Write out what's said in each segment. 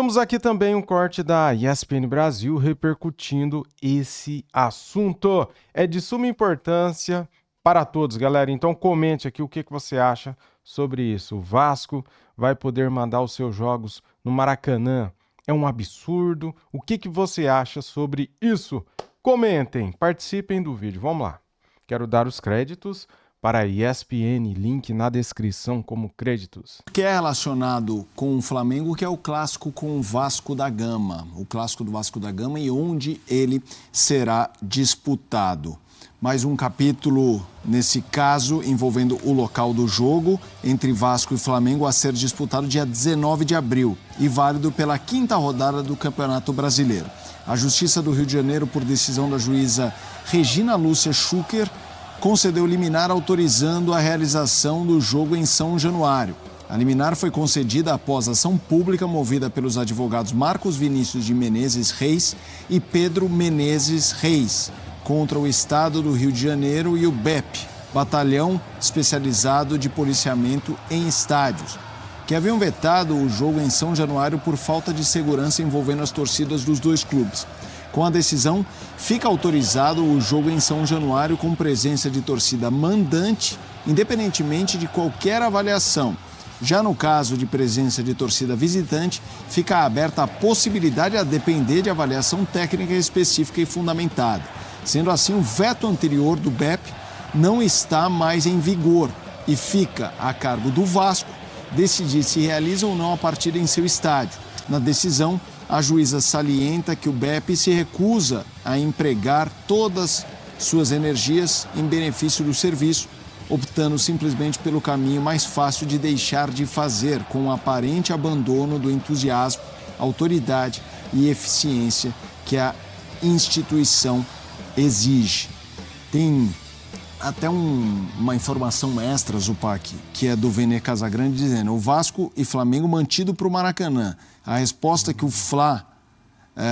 Temos aqui também um corte da ESPN Brasil repercutindo esse assunto. É de suma importância para todos, galera. Então comente aqui o que você acha sobre isso. O Vasco vai poder mandar os seus jogos no Maracanã. É um absurdo. O que você acha sobre isso? Comentem, participem do vídeo. Vamos lá. Quero dar os créditos para a ESPN, link na descrição como créditos. Que é relacionado com o Flamengo, que é o clássico com o Vasco da Gama. O clássico do Vasco da Gama e onde ele será disputado. Mais um capítulo, nesse caso, envolvendo o local do jogo entre Vasco e Flamengo a ser disputado dia 19 de abril e válido pela 5ª rodada do Campeonato Brasileiro. A Justiça do Rio de Janeiro, por decisão da juíza Regina Lúcia Schucker, concedeu liminar autorizando a realização do jogo em São Januário. A liminar foi concedida após ação pública movida pelos advogados Marcos Vinícius de Menezes Reis e Pedro Menezes Reis, contra o Estado do Rio de Janeiro e o BEP, Batalhão Especializado de Policiamento em Estádios, que haviam vetado o jogo em São Januário por falta de segurança envolvendo as torcidas dos dois clubes. Com a decisão, fica autorizado o jogo em São Januário com presença de torcida mandante, independentemente de qualquer avaliação. Já no caso de presença de torcida visitante, fica aberta a possibilidade a depender de avaliação técnica específica e fundamentada. Sendo assim, o veto anterior do BEP não está mais em vigor e fica a cargo do Vasco decidir se realiza ou não a partida em seu estádio. Na decisão, a juíza salienta que o BEP se recusa a empregar todas suas energias em benefício do serviço, optando simplesmente pelo caminho mais fácil de deixar de fazer, com o aparente abandono do entusiasmo, autoridade e eficiência que a instituição exige. Tem até uma informação extra, Zupac, que é do Vene Casagrande, dizendo: o Vasco e Flamengo mantido para o Maracanã. A resposta que o Fla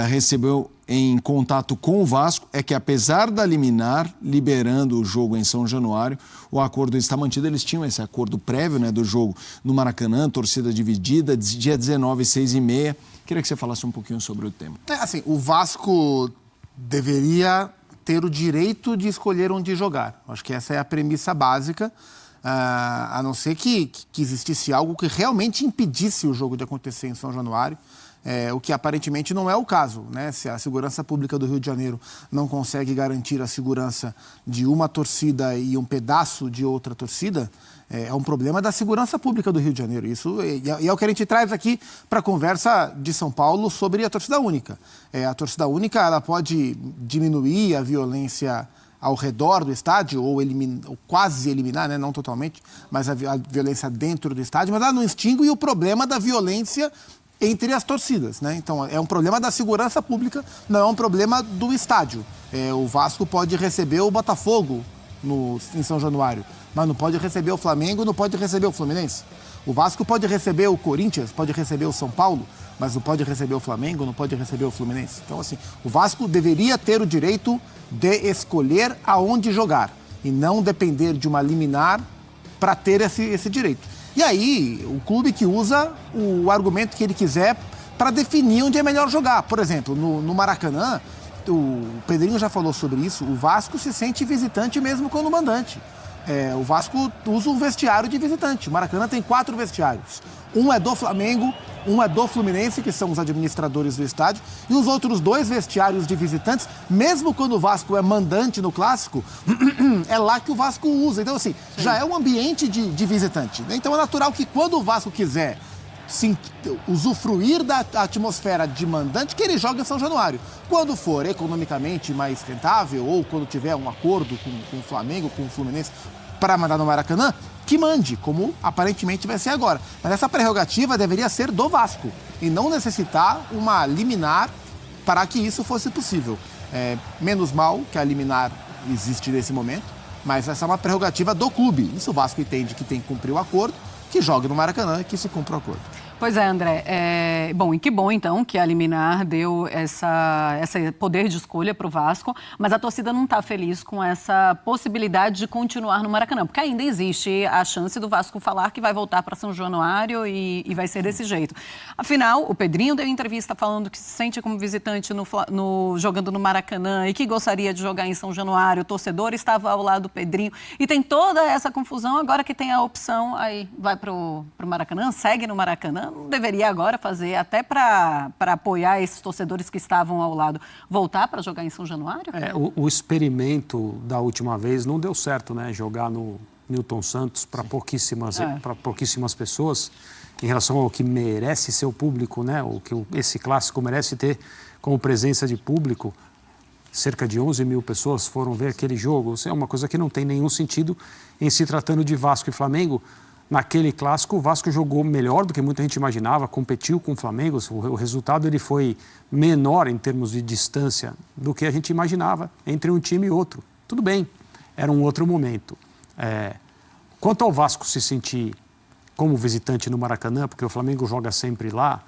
recebeu em contato com o Vasco é que, apesar da liminar liberando o jogo em São Januário, o acordo está mantido. Eles tinham esse acordo prévio, né, do jogo no Maracanã, torcida dividida, dia 19, 6h30. Queria que você falasse um pouquinho sobre o tema. Assim, o Vasco deveria ter o direito de escolher onde jogar. Acho que essa é a premissa básica, a não ser que existisse algo que realmente impedisse o jogo de acontecer em São Januário, o que aparentemente não é o caso, né? Se a segurança pública do Rio de Janeiro não consegue garantir a segurança de uma torcida e um pedaço de outra torcida, é um problema da segurança pública do Rio de Janeiro. Isso é o que a gente traz aqui para a conversa de São Paulo sobre a torcida única. A torcida única, ela pode diminuir a violência ao redor do estádio, ou quase eliminar, né? Não totalmente, mas a violência dentro do estádio, mas ela não extingue o problema da violência entre as torcidas, né? Então, é um problema da segurança pública, não é um problema do estádio. O Vasco pode receber o Botafogo em São Januário, mas não pode receber o Flamengo, não pode receber o Fluminense. O Vasco pode receber o Corinthians, pode receber o São Paulo, mas não pode receber o Flamengo, não pode receber o Fluminense. Então, assim, o Vasco deveria ter o direito de escolher aonde jogar e não depender de uma liminar para ter esse direito. E aí, o clube que usa o argumento que ele quiser para definir onde é melhor jogar. Por exemplo, no Maracanã, o Pedrinho já falou sobre isso, o Vasco se sente visitante mesmo quando mandante. O Vasco usa um vestiário de visitante. O Maracanã tem 4 vestiários. Um é do Flamengo, um é do Fluminense, que são os administradores do estádio, e os outros 2 vestiários de visitantes, mesmo quando o Vasco é mandante no Clássico, é lá que o Vasco usa. Então, assim, já é um ambiente de visitante. Então, é natural que quando o Vasco quiser usufruir da atmosfera de mandante, que ele joga em São Januário. Quando for economicamente mais rentável, ou quando tiver um acordo com o Flamengo, com o Fluminense, para mandar no Maracanã, que mande, como aparentemente vai ser agora. Mas essa prerrogativa deveria ser do Vasco e não necessitar uma liminar para que isso fosse possível. Menos mal que a liminar existe nesse momento, mas essa é uma prerrogativa do clube. Isso o Vasco entende que tem que cumprir o acordo, que jogue no Maracanã e que se cumpra o acordo. Pois é, André. Bom, e que bom, então, que a liminar deu esse poder de escolha para o Vasco, mas a torcida não está feliz com essa possibilidade de continuar no Maracanã, porque ainda existe a chance do Vasco falar que vai voltar para São Januário e vai ser desse jeito. Afinal, o Pedrinho deu entrevista falando que se sente como visitante jogando no Maracanã e que gostaria de jogar em São Januário. O torcedor estava ao lado do Pedrinho e tem toda essa confusão. Agora que tem a opção, aí vai para o Maracanã, segue no Maracanã. Não deveria agora fazer, até para apoiar esses torcedores que estavam ao lado, voltar para jogar em São Januário? O experimento da última vez não deu certo, né? Jogar no Newton Santos para pouquíssimas pessoas, em relação ao que merece ser o público, né? O que esse clássico merece ter como presença de público. Cerca de 11 mil pessoas foram ver aquele jogo. Isso é uma coisa que não tem nenhum sentido em se tratando de Vasco e Flamengo. Naquele clássico, o Vasco jogou melhor do que muita gente imaginava, competiu com o Flamengo. O resultado ele foi menor em termos de distância do que a gente imaginava entre um time e outro. Tudo bem, era um outro momento. Quanto ao Vasco se sentir como visitante no Maracanã, porque o Flamengo joga sempre lá,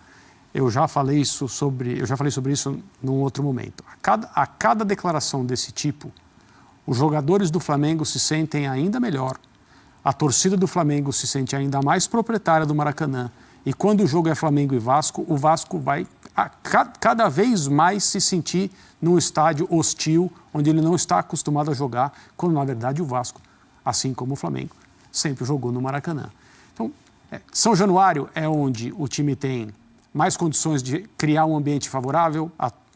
eu já falei sobre isso num outro momento. A cada declaração desse tipo, os jogadores do Flamengo se sentem ainda melhor. A torcida do Flamengo se sente ainda mais proprietária do Maracanã. E quando o jogo é Flamengo e Vasco, o Vasco vai cada vez mais se sentir num estádio hostil, onde ele não está acostumado a jogar, quando, na verdade, o Vasco, assim como o Flamengo, sempre jogou no Maracanã. Então, São Januário é onde o time tem mais condições de criar um ambiente favorável,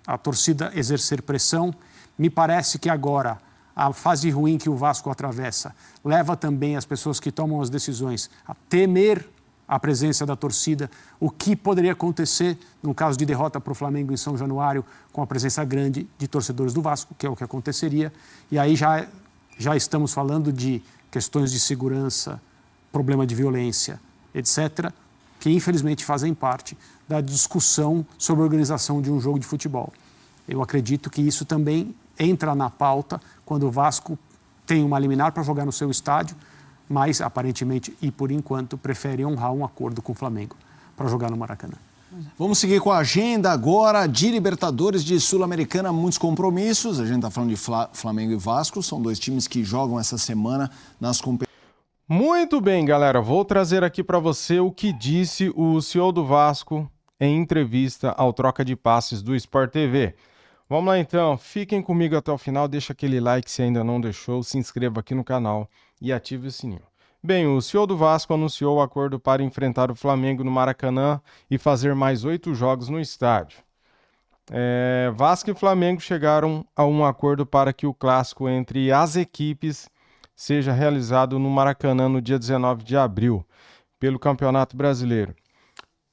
a torcida exercer pressão. Me parece que agora a fase ruim que o Vasco atravessa leva também as pessoas que tomam as decisões a temer a presença da torcida, o que poderia acontecer no caso de derrota para o Flamengo em São Januário, com a presença grande de torcedores do Vasco, que é o que aconteceria. E aí já estamos falando de questões de segurança, problema de violência, etc., que infelizmente fazem parte da discussão sobre a organização de um jogo de futebol. Eu acredito que isso também entra na pauta quando o Vasco tem uma liminar para jogar no seu estádio, mas aparentemente e por enquanto prefere honrar um acordo com o Flamengo para jogar no Maracanã. Vamos seguir com a agenda agora de Libertadores, de Sul-Americana, muitos compromissos. A gente está falando de Flamengo e Vasco, são dois times que jogam essa semana nas competições. Muito bem, galera, vou trazer aqui para você o que disse o CEO do Vasco em entrevista ao Troca de Passes do Sport TV. Vamos lá então, fiquem comigo até o final, deixa aquele like se ainda não deixou, se inscreva aqui no canal e ative o sininho. Bem, o CEO do Vasco anunciou o acordo para enfrentar o Flamengo no Maracanã e fazer mais 8 jogos no estádio. Vasco e Flamengo chegaram a um acordo para que o clássico entre as equipes seja realizado no Maracanã no dia 19 de abril, pelo Campeonato Brasileiro.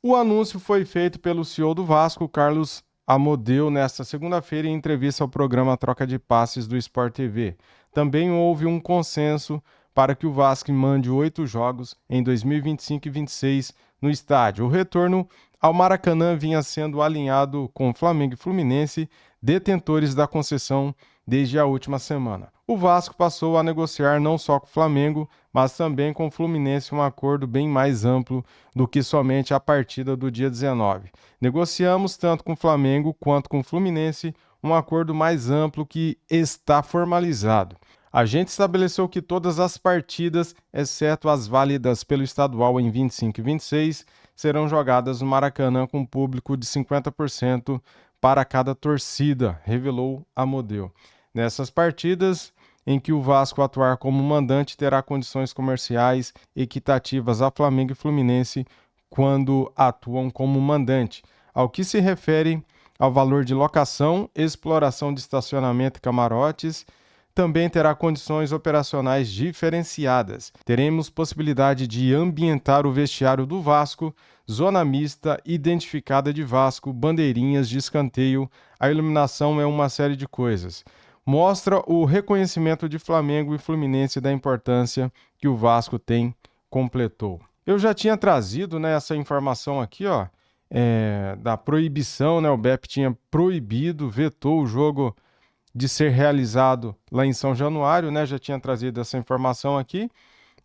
O anúncio foi feito pelo CEO do Vasco, Carlos Amodeu, nesta segunda-feira, em entrevista ao programa Troca de Passes do Sport TV. Também houve um consenso para que o Vasco mande 8 jogos em 2025 e 2026 no estádio. O retorno ao Maracanã vinha sendo alinhado com Flamengo e Fluminense, detentores da concessão desde a última semana. O Vasco passou a negociar não só com o Flamengo, mas também com o Fluminense um acordo bem mais amplo do que somente a partida do dia 19. Negociamos tanto com o Flamengo quanto com o Fluminense um acordo mais amplo que está formalizado. A gente estabeleceu que todas as partidas, exceto as válidas pelo estadual em 25 e 26, serão jogadas no Maracanã com público de 50% para cada torcida, revelou Amodeu. Nessas partidas, em que o Vasco atuar como mandante, terá condições comerciais equitativas a Flamengo e Fluminense quando atuam como mandante. Ao que se refere ao valor de locação, exploração de estacionamento e camarotes, também terá condições operacionais diferenciadas. Teremos possibilidade de ambientar o vestiário do Vasco, zona mista identificada de Vasco, bandeirinhas de escanteio, a iluminação é uma série de coisas. Mostra o reconhecimento de Flamengo e Fluminense da importância que o Vasco tem, completou. Eu já tinha trazido, né, essa informação aqui, ó, da proibição, né, o BEP tinha proibido, vetou o jogo de ser realizado lá em São Januário, né, já tinha trazido essa informação aqui,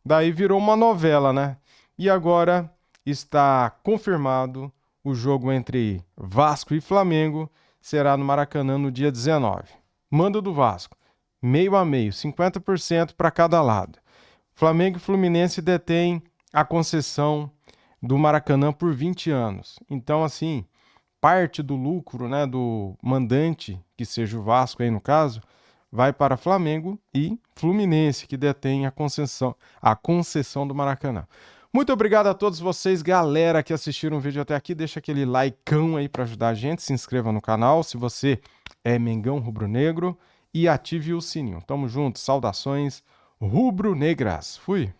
daí virou uma novela, né, e agora está confirmado o jogo entre Vasco e Flamengo, será no Maracanã no dia 19. Mando do Vasco, meio a meio, 50% para cada lado. Flamengo e Fluminense detêm a concessão do Maracanã por 20 anos. Então, assim, parte do lucro, né, do mandante, que seja o Vasco aí no caso, vai para Flamengo e Fluminense, que detém a concessão do Maracanã. Muito obrigado a todos vocês, galera, que assistiram o vídeo até aqui. Deixa aquele likeão aí para ajudar a gente. Se inscreva no canal se você é Mengão Rubro-Negro e ative o sininho. Tamo junto. Saudações rubro-negras. Fui!